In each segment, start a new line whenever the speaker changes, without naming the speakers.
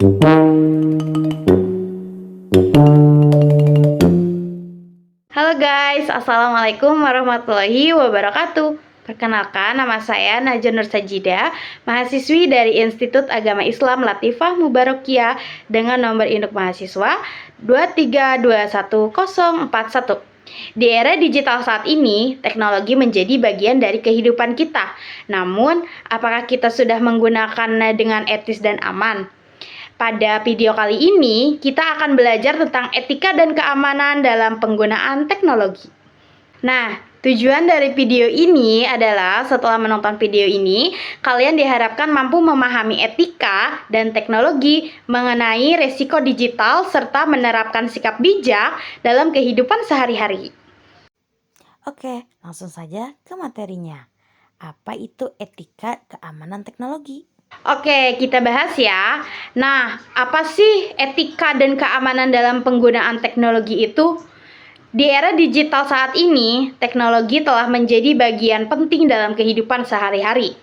Halo guys, Assalamualaikum warahmatullahi wabarakatuh. Perkenalkan, nama saya Najwa Nur Sajida, mahasiswi dari Institut Agama Islam Latifah Mubarakiyah dengan nomor induk mahasiswa 2321041. Di era digital saat ini, teknologi menjadi bagian dari kehidupan kita. Namun, apakah kita sudah menggunakannya dengan etis dan aman? Pada video kali ini, kita akan belajar tentang etika dan keamanan dalam penggunaan teknologi. Nah, tujuan dari video ini adalah setelah menonton video ini, kalian diharapkan mampu memahami etika dan teknologi mengenai resiko digital serta menerapkan sikap bijak dalam kehidupan sehari-hari.
Oke, langsung saja ke materinya. Apa itu etika keamanan teknologi?
Oke, kita bahas ya. Nah, apa sih etika dan keamanan dalam penggunaan teknologi itu? Di era digital saat ini, teknologi telah menjadi bagian penting dalam kehidupan sehari-hari.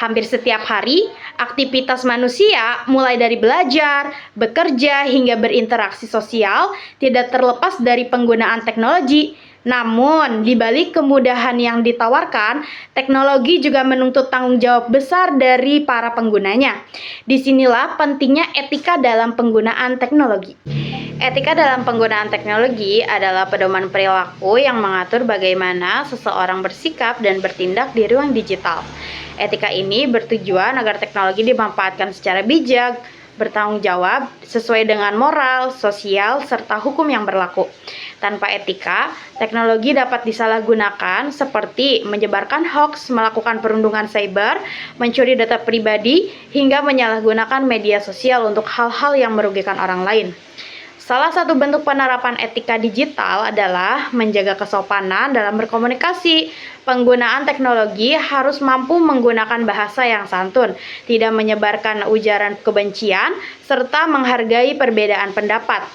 Hampir setiap hari, aktivitas manusia, mulai dari belajar, bekerja, hingga berinteraksi sosial, tidak terlepas dari penggunaan teknologi. Namun, di balik kemudahan yang ditawarkan, teknologi juga menuntut tanggung jawab besar dari para penggunanya. Disinilah pentingnya etika dalam penggunaan teknologi. Etika dalam penggunaan teknologi adalah pedoman perilaku yang mengatur bagaimana seseorang bersikap dan bertindak di ruang digital. Etika ini bertujuan agar teknologi dimanfaatkan secara bijak, bertanggung jawab, sesuai dengan moral, sosial, serta hukum yang berlaku. Tanpa etika, teknologi dapat disalahgunakan seperti menyebarkan hoaks, melakukan perundungan cyber, mencuri data pribadi, hingga menyalahgunakan media sosial untuk hal-hal yang merugikan orang lain. Salah satu bentuk penerapan etika digital adalah menjaga kesopanan dalam berkomunikasi. Penggunaan teknologi harus mampu menggunakan bahasa yang santun, tidak menyebarkan ujaran kebencian, serta menghargai perbedaan pendapat.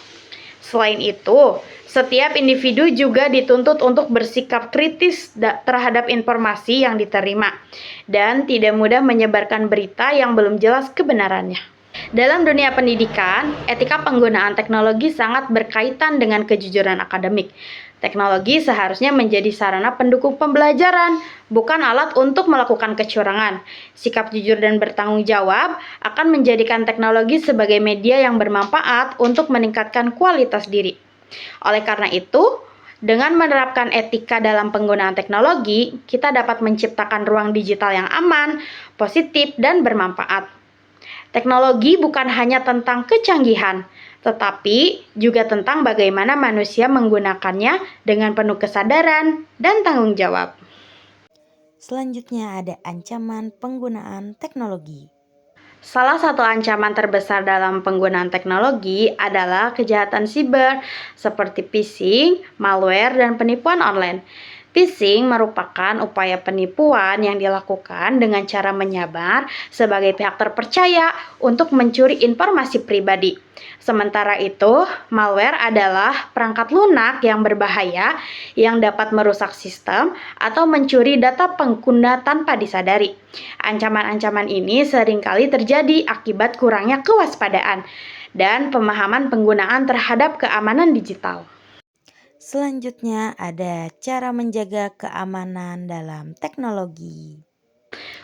Selain itu, setiap individu juga dituntut untuk bersikap kritis terhadap informasi yang diterima dan tidak mudah menyebarkan berita yang belum jelas kebenarannya. Dalam dunia pendidikan, etika penggunaan teknologi sangat berkaitan dengan kejujuran akademik. Teknologi seharusnya menjadi sarana pendukung pembelajaran, bukan alat untuk melakukan kecurangan. Sikap jujur dan bertanggung jawab akan menjadikan teknologi sebagai media yang bermanfaat untuk meningkatkan kualitas diri. Oleh karena itu, dengan menerapkan etika dalam penggunaan teknologi, kita dapat menciptakan ruang digital yang aman, positif, dan bermanfaat. Teknologi bukan hanya tentang kecanggihan, tetapi juga tentang bagaimana manusia menggunakannya dengan penuh kesadaran dan tanggung jawab.
Selanjutnya ada ancaman penggunaan teknologi.
Salah satu ancaman terbesar dalam penggunaan teknologi adalah kejahatan siber seperti phishing, malware, dan penipuan online. Phishing merupakan upaya penipuan yang dilakukan dengan cara menyamar sebagai pihak terpercaya untuk mencuri informasi pribadi. Sementara itu, malware adalah perangkat lunak yang berbahaya yang dapat merusak sistem atau mencuri data pengguna tanpa disadari. Ancaman-ancaman ini seringkali terjadi akibat kurangnya kewaspadaan dan pemahaman penggunaan terhadap keamanan digital.
Selanjutnya ada cara menjaga keamanan dalam teknologi.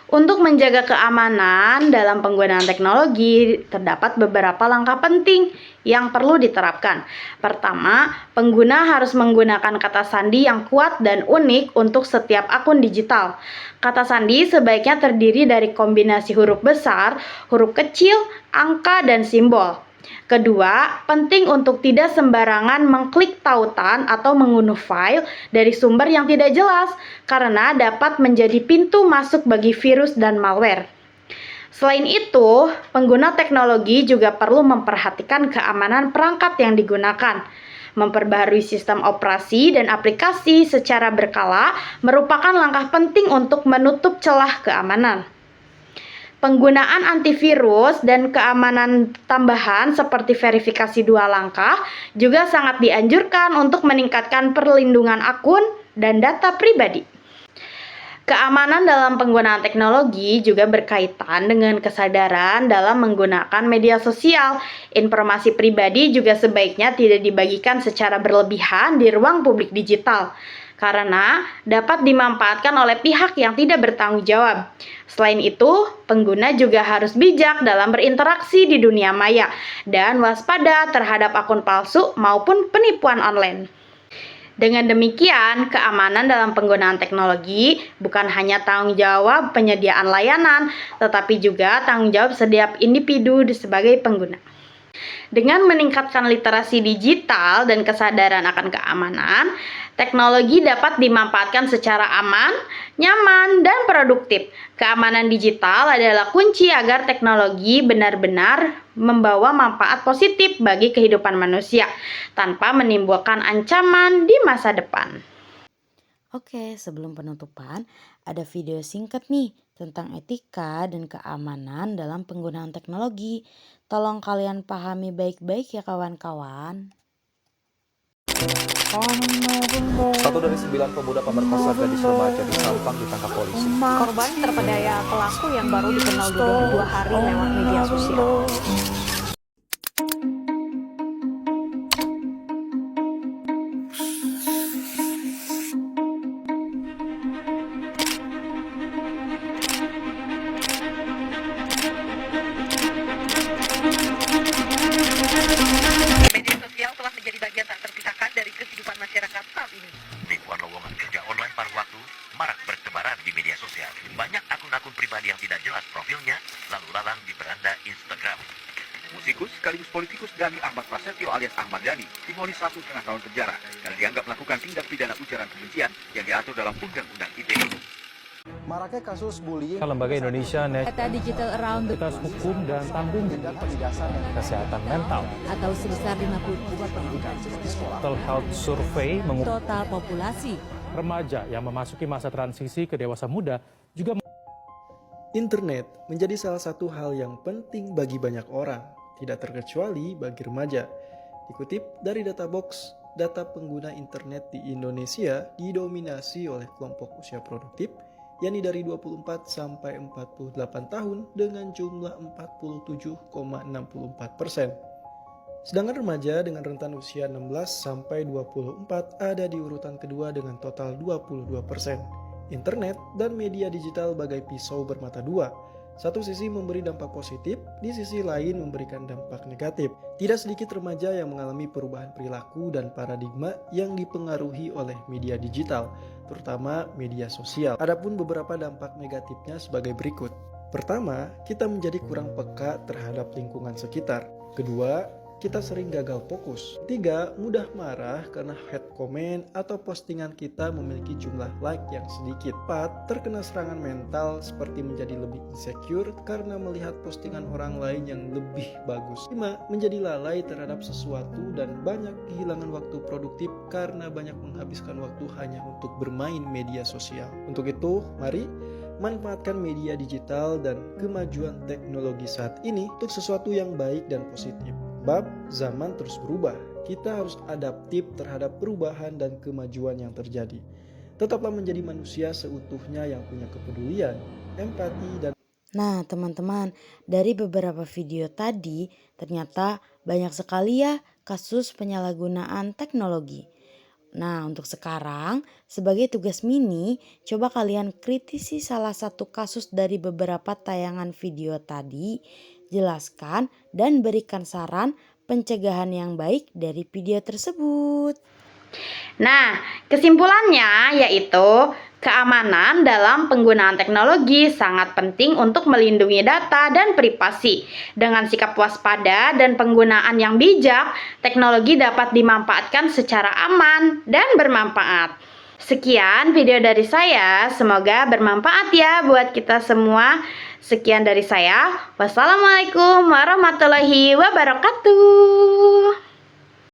Untuk menjaga keamanan dalam penggunaan teknologi, terdapat beberapa langkah penting yang perlu diterapkan. Pertama, pengguna harus menggunakan kata sandi yang kuat dan unik untuk setiap akun digital. Kata sandi sebaiknya terdiri dari kombinasi huruf besar, huruf kecil, angka, dan simbol. Kedua, penting untuk tidak sembarangan mengklik tautan atau mengunduh file dari sumber yang tidak jelas karena dapat menjadi pintu masuk bagi virus dan malware. Selain itu, pengguna teknologi juga perlu memperhatikan keamanan perangkat yang digunakan. Memperbaharui sistem operasi dan aplikasi secara berkala merupakan langkah penting untuk menutup celah keamanan. Penggunaan antivirus dan keamanan tambahan seperti verifikasi 2 langkah juga sangat dianjurkan untuk meningkatkan perlindungan akun dan data pribadi. Keamanan dalam penggunaan teknologi juga berkaitan dengan kesadaran dalam menggunakan media sosial. Informasi pribadi juga sebaiknya tidak dibagikan secara berlebihan di ruang publik digital, karena dapat dimanfaatkan oleh pihak yang tidak bertanggung jawab. Selain itu, pengguna juga harus bijak dalam berinteraksi di dunia maya dan waspada terhadap akun palsu maupun penipuan online. Dengan demikian, keamanan dalam penggunaan teknologi bukan hanya tanggung jawab penyediaan layanan, tetapi juga tanggung jawab setiap individu sebagai pengguna. Dengan meningkatkan literasi digital dan kesadaran akan keamanan, teknologi dapat dimanfaatkan secara aman, nyaman, dan produktif. Keamanan digital adalah kunci agar teknologi benar-benar membawa manfaat positif bagi kehidupan manusia, tanpa menimbulkan ancaman di masa depan.
Oke, sebelum penutupan, ada video singkat nih tentang etika dan keamanan dalam penggunaan teknologi. Tolong kalian pahami baik-baik ya kawan-kawan.
Satu dari 9 pemuda pemerkosa gadis remaja di Sampang ditangkap polisi.
Korban terpedaya pelaku yang baru dikenal Dudung 2 hari lewat media sosial.
Media sosial telah menjadi bagian tak terpisahkan dari kehidupan masyarakat saat ini.
Ribuan lowongan kerja online paruh waktu marak bertebaran di media sosial. Banyak akun-akun pribadi yang tidak jelas profilnya lalu lalang di beranda Instagram.
Musikus sekaligus politikus Dhani Ahmad Prasetyo alias Ahmad Dhani divonis 1,5 tahun penjara karena dianggap melakukan tindak pidana ujaran kebencian yang diatur dalam Undang-Undang ITE.
Maraknya kasus bullying,
Lembaga Indonesia
Data digital around the
Nasional Hukum dan Tanggung
tindak penindasan yang
Kesehatan Mental
atau sebesar 52%
Mental Health Survey mengungkap
total populasi.
remaja yang memasuki masa transisi ke dewasa muda juga
Internet menjadi salah satu hal yang penting bagi banyak orang, tidak terkecuali bagi remaja. Dikutip dari Databox, data pengguna internet di Indonesia didominasi oleh kelompok usia produktif, yakni dari 24 sampai 48 tahun dengan jumlah 47,64%. Sedangkan remaja dengan rentan usia 16 sampai 24 ada di urutan kedua dengan total 22%. Internet dan media digital bagai pisau bermata dua. Satu sisi memberi dampak positif, di sisi lain memberikan dampak negatif. Tidak sedikit remaja yang mengalami perubahan perilaku dan paradigma yang dipengaruhi oleh media digital, terutama media sosial. Adapun beberapa dampak negatifnya sebagai berikut. Pertama, kita menjadi kurang peka terhadap lingkungan sekitar. Kedua, kita sering gagal fokus. Tiga, mudah marah karena hate comment atau postingan kita memiliki jumlah like yang sedikit. 4, terkena serangan mental seperti menjadi lebih insecure karena melihat postingan orang lain yang lebih bagus. 5, menjadi lalai terhadap sesuatu dan banyak kehilangan waktu produktif karena banyak menghabiskan waktu hanya untuk bermain media sosial. Untuk itu, mari manfaatkan media digital dan kemajuan teknologi saat ini untuk sesuatu yang baik dan positif. Sebab zaman terus berubah, kita harus adaptif terhadap perubahan dan kemajuan yang terjadi. Tetaplah menjadi manusia seutuhnya yang punya kepedulian, empati, dan
Nah teman-teman, dari beberapa video tadi ternyata banyak sekali ya kasus penyalahgunaan teknologi. Nah untuk sekarang sebagai tugas mini, coba kalian kritisi salah satu kasus dari beberapa tayangan video tadi, jelaskan dan berikan saran pencegahan yang baik dari video tersebut.
Nah, kesimpulannya yaitu keamanan dalam penggunaan teknologi sangat penting untuk melindungi data dan privasi. Dengan sikap waspada dan penggunaan yang bijak, teknologi dapat dimanfaatkan secara aman dan bermanfaat. Sekian video dari saya, semoga bermanfaat ya buat kita semua. Sekian dari saya. Wassalamualaikum warahmatullahi wabarakatuh.